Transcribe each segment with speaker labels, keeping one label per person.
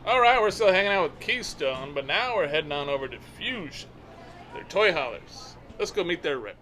Speaker 1: Alright, we're still hanging out with Keystone, but now we're heading on over to Fuzion. They're toy haulers. Let's go meet their rep.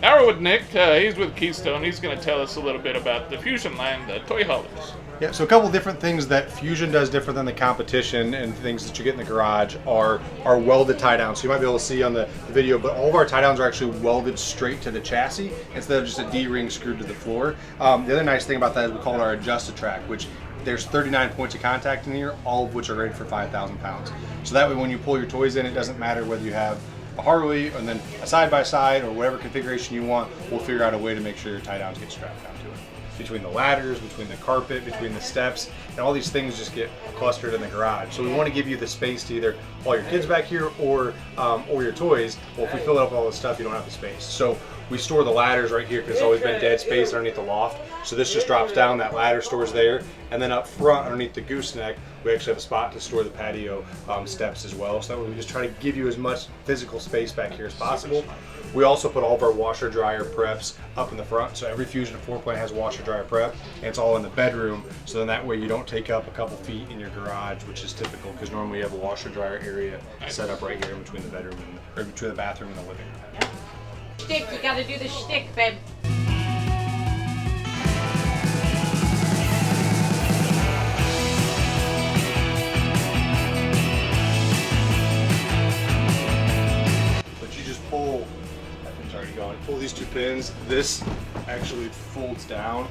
Speaker 1: Now we're with Nick. He's with Keystone. He's going to tell us a little bit about the Fuzion line, the toy haulers.
Speaker 2: Yeah, so a couple different things that Fuzion does different than the competition and things that you get in the garage are welded tie downs. So you might be able to see on the video, but all of our tie downs are actually welded straight to the chassis instead of just a D-ring screwed to the floor. The other nice thing about that is we call it our adjusted track, which there's 39 points of contact in here, all of which are rated for 5,000 pounds. So that way when you pull your toys in, it doesn't matter whether you have a Harley and then a side-by-side or whatever configuration you want, we'll figure out a way to make sure your tie downs get strapped down to it. Between the ladders, between the carpet, between the steps, and all these things just get clustered in the garage. So we want to give you the space to either haul your kids back here or your toys. Well, if we fill up with all this stuff, you don't have the space. So we store the ladders right here because it's always been dead space underneath the loft. So this just drops down, that ladder stores there. And then up front, underneath the gooseneck, we actually have a spot to store the patio steps as well. So that way we just try to give you as much physical space back here as possible. We also put all of our washer dryer preps up in the front. So every Fuzion floor plan has a washer dryer prep, and it's all in the bedroom. So then that way you don't take up a couple feet in your garage, which is typical because normally you have a washer dryer area set up right here in between the bedroom or between the bathroom and the living room.
Speaker 3: Yep. Shtick, you gotta do the shtick, babe.
Speaker 2: Pull these two pins. This actually folds down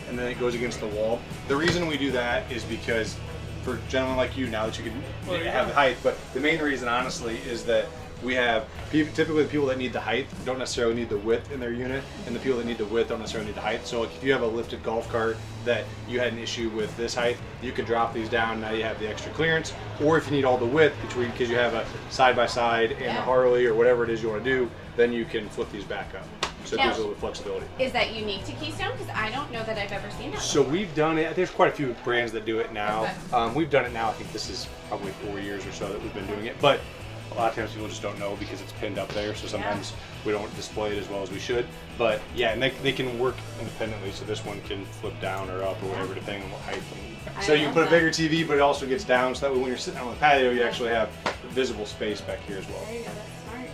Speaker 2: and then it goes against the wall. The reason we do that is because for gentlemen like you, now that you can have the height, but the main reason honestly is that we have typically the people that need the height don't necessarily need the width in their unit, and the people that need the width don't necessarily need the height. So like if you have a lifted golf cart that you had an issue with this height, you can drop these down. Now you have the extra clearance. Or if you need all the width between, because you have a side-by-side and a Harley or whatever it is you want to do, then you can flip these back up. So it gives a little flexibility.
Speaker 3: Is that unique to Keystone? Because I don't know that I've ever seen that.
Speaker 2: So we've done it. There's quite a few brands that do it now. Okay. We've done it now. I think this is probably 4 years or so that we've been doing it. But a lot of times people just don't know because it's pinned up there. So sometimes we don't display it as well as we should. But yeah, and they can work independently. So this one can flip down or up or whatever, depending on what height. So you can put a bigger TV, but it also gets down. So that way when you're sitting on the patio, you actually have visible space back here as well.
Speaker 3: There you go. That's smart.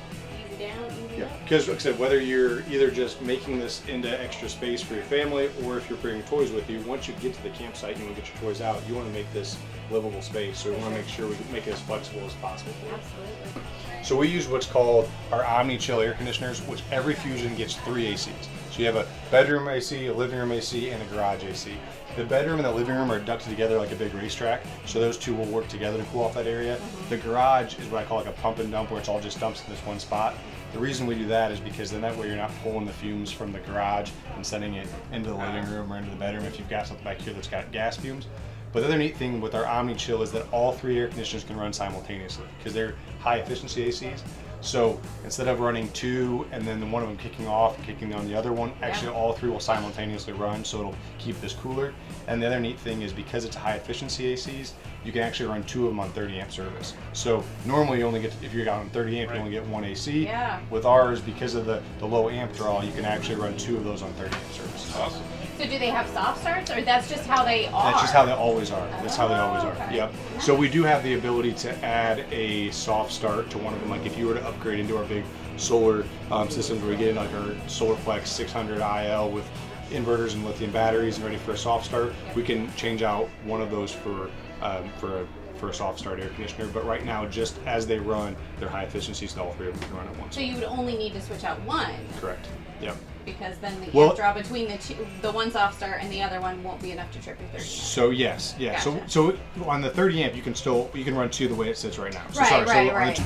Speaker 3: Easy down, easy up.
Speaker 2: Because like I said, whether you're either just making this into extra space for your family or if you're bringing toys with you, once you get to the campsite and you want to get your toys out, you want to make this livable space. So we want to make sure we make it as flexible as possible.
Speaker 3: Absolutely.
Speaker 2: So we use what's called our Omni Chill air conditioners, which every Fuzion gets 3 ACs. So you have a bedroom AC, a living room AC, and a garage AC. The bedroom and the living room are ducted together like a big racetrack, so those two will work together to cool off that area. The garage is what I call like a pump and dump, where it's all just dumps in this one spot. The reason we do that is because then that way you're not pulling the fumes from the garage and sending it into the living room or into the bedroom if you've got something back here that's got gas fumes. But the other neat thing with our Omni Chill is that all 3 air conditioners can run simultaneously because they're high efficiency ACs. So instead of running 2 and then one of them kicking off and kicking on the other one, actually all 3 will simultaneously run, so it'll keep this cooler. And the other neat thing is because it's high efficiency ACs, you can actually run 2 of them on 30 amp service. So normally you only get, if you're on 30 amp, you only get 1 AC.
Speaker 3: Yeah.
Speaker 2: With ours, because of the low amp draw, you can actually run 2 of those on 30 amp service.
Speaker 1: Awesome.
Speaker 3: So do they have soft starts, or that's just how they are?
Speaker 2: That's just how they always are. That's how they always are.
Speaker 3: Okay.
Speaker 2: Yep. So we do have the ability to add a soft start to one of them. Like if you were to upgrade into our big solar systems where we get in like our SolarFlex 600 IL with inverters and lithium batteries and ready for a soft start, we can change out one of those for a soft start air conditioner. But right now, just as they run, they're high efficiency, so all 3 of them can run at once.
Speaker 3: So you would only need to switch out one.
Speaker 2: Correct. Yep.
Speaker 3: Because then the amp draw between the one soft start and the other one won't be enough to trip your 30 amp.
Speaker 2: So yes, yeah.
Speaker 3: Gotcha.
Speaker 2: So on the 30 amp, you can run 2 the way it sits right now. So
Speaker 3: Right.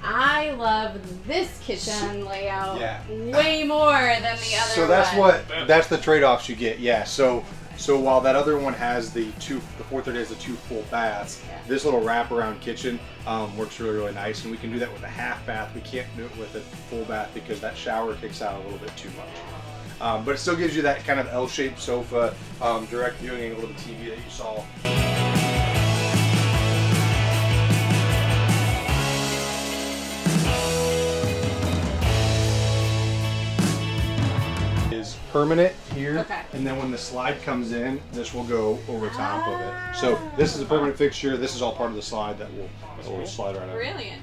Speaker 2: I
Speaker 3: I love this kitchen layout
Speaker 2: Yeah.
Speaker 3: way more than the other
Speaker 2: So that's the trade-offs you get. Yeah. So while that other one has the 430 has the 2 full baths, this little wraparound kitchen works really nice, and we can do that with a half bath. We can't do it with a full bath because that shower kicks out a little bit too much. But it still gives you that kind of L-shaped sofa, direct viewing angle of the TV that you saw. Is permanent here, and then when the slide comes in, this will go over top of it. So this is a permanent fixture. This is all part of the slide that will slide right out.
Speaker 3: Brilliant.